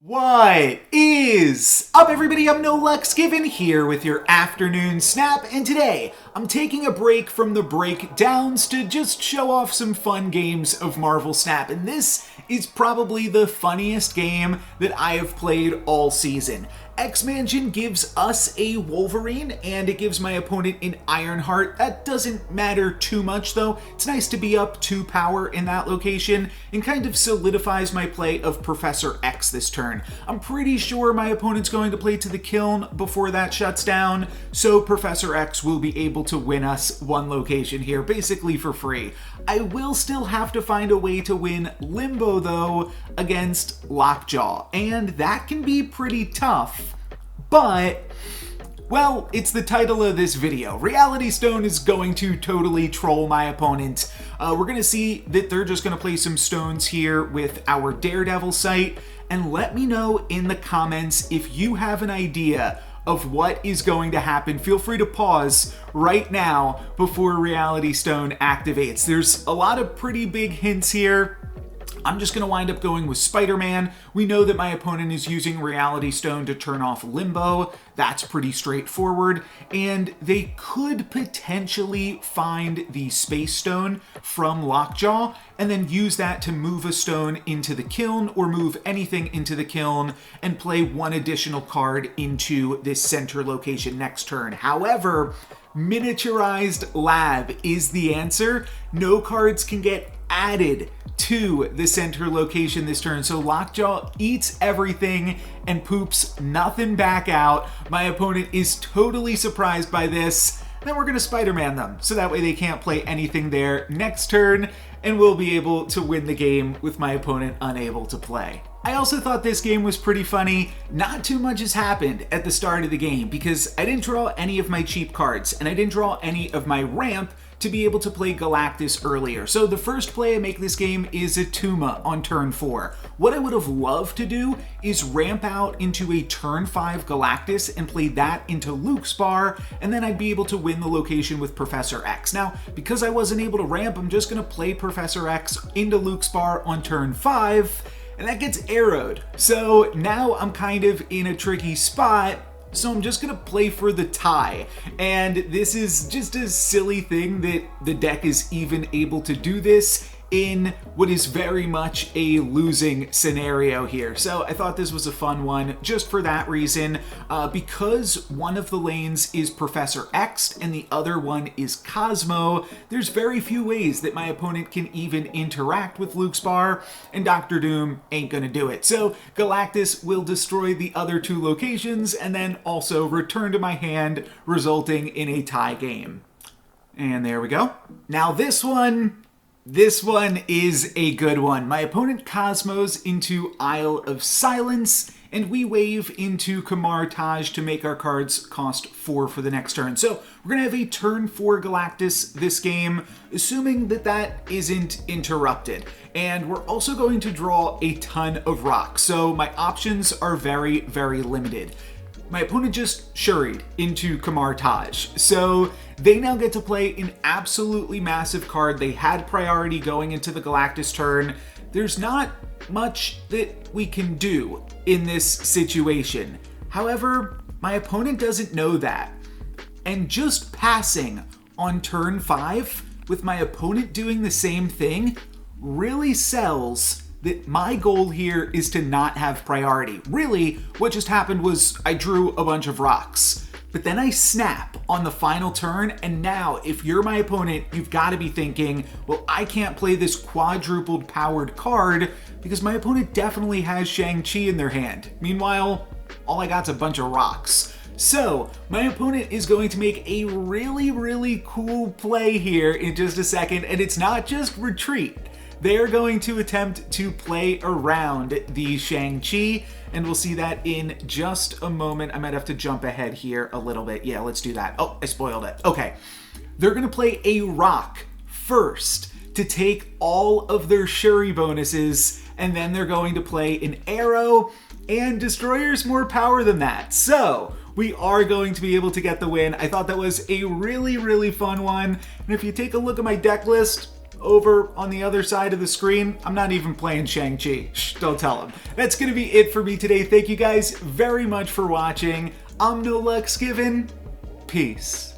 What is up, everybody? I'm No Lux Given here with your afternoon snap, and today I'm taking a break from the breakdowns to just show off some fun games of Marvel Snap, and this is probably the funniest game that I have played all season. X-Mansion gives us a Wolverine, and it gives my opponent an Ironheart. That doesn't matter too much, though. It's nice to be up 2 power in that location, and kind of solidifies my play of Professor X this turn. I'm pretty sure my opponent's going to play to the Kiln before that shuts down, so Professor X will be able to win us 1 location here, basically for free. I will still have to find a way to win Limbo, though, against Lockjaw, and that can be pretty tough. But, well, it's the title of this video. Reality Stone is going to totally troll my opponent. We're going to see that they're just going to play some stones here with our Daredevil sight, and let me know in the comments if you have an idea of what is going to happen. Feel free to pause right now before Reality Stone activates. There's a lot of pretty big hints here. I'm just going to wind up going with Spider-Man. We know that my opponent is using Reality Stone to turn off Limbo. That's pretty straightforward. And they could potentially find the Space Stone from Lockjaw and then use that to move a stone into the Kiln or move anything into the Kiln and play 1 additional card into this center location next turn. However, Miniaturized Lab is the answer. No cards can get added to the center location this turn, so Lockjaw eats everything and poops nothing back out. My opponent is totally surprised by this. Then we're going to Spider-Man them, so that way they can't play anything there next turn, and we'll be able to win the game with my opponent unable to play. I also thought this game was pretty funny. Not too much has happened at the start of the game because I didn't draw any of my cheap cards, and I didn't draw any of my ramp to be able to play Galactus earlier. So the first play I make this game is a Tuma on turn 4. What I would have loved to do is ramp out into a turn 5 Galactus and play that into Luke's bar, and then I'd be able to win the location with Professor X. Now, because I wasn't able to ramp, I'm just gonna play Professor X into Luke's bar on turn 5, and that gets arrowed. So now I'm kind of in a tricky spot. So I'm just going to play for the tie, and this is just a silly thing that the deck is even able to do this in what is very much a losing scenario here. So I thought this was a fun one just for that reason. Because one of the lanes is Professor X and the other one is Cosmo, there's very few ways that my opponent can even interact with Luke's bar, and Dr. Doom ain't gonna do it. So Galactus will destroy the other 2 locations and then also return to my hand, resulting in a tie game. And there we go. Now this one is a good one. My opponent Cosmos into Isle of Silence, and we wave into Kamar Taj to make our cards cost 4 for the next turn. So we're going to have a turn 4 Galactus this game, assuming that that isn't interrupted. And we're also going to draw a ton of rocks, so my options are very, very limited. My opponent just shuried into Kamar Taj, so they now get to play an absolutely massive card. They had priority going into the Galactus turn. There's not much that we can do in this situation. However, my opponent doesn't know that. And just passing on turn 5, with my opponent doing the same thing, really sells that my goal here is to not have priority. Really, what just happened was I drew a bunch of rocks, but then I snap on the final turn, and now if you're my opponent, you've got to be thinking, well, I can't play this quadrupled powered card because my opponent definitely has Shang-Chi in their hand. Meanwhile, all I got's a bunch of rocks. So, my opponent is going to make a really, really cool play here in just a second, and it's not just retreat. They're going to attempt to play around the Shang-Chi, and we'll see that in just a moment. I might have to jump ahead here a little bit. Yeah, let's do that. Oh, I spoiled it. Okay. They're going to play a rock first to take all of their Shuri bonuses, and then they're going to play an arrow, and Destroyer's more power than that. So, we are going to be able to get the win. I thought that was a really, really fun one, and if you take a look at my deck list, over on the other side of the screen, I'm not even playing Shang-Chi. Shh, don't tell him. That's gonna be it for me today. Thank you guys very much for watching. I'm No Lex Given. Peace.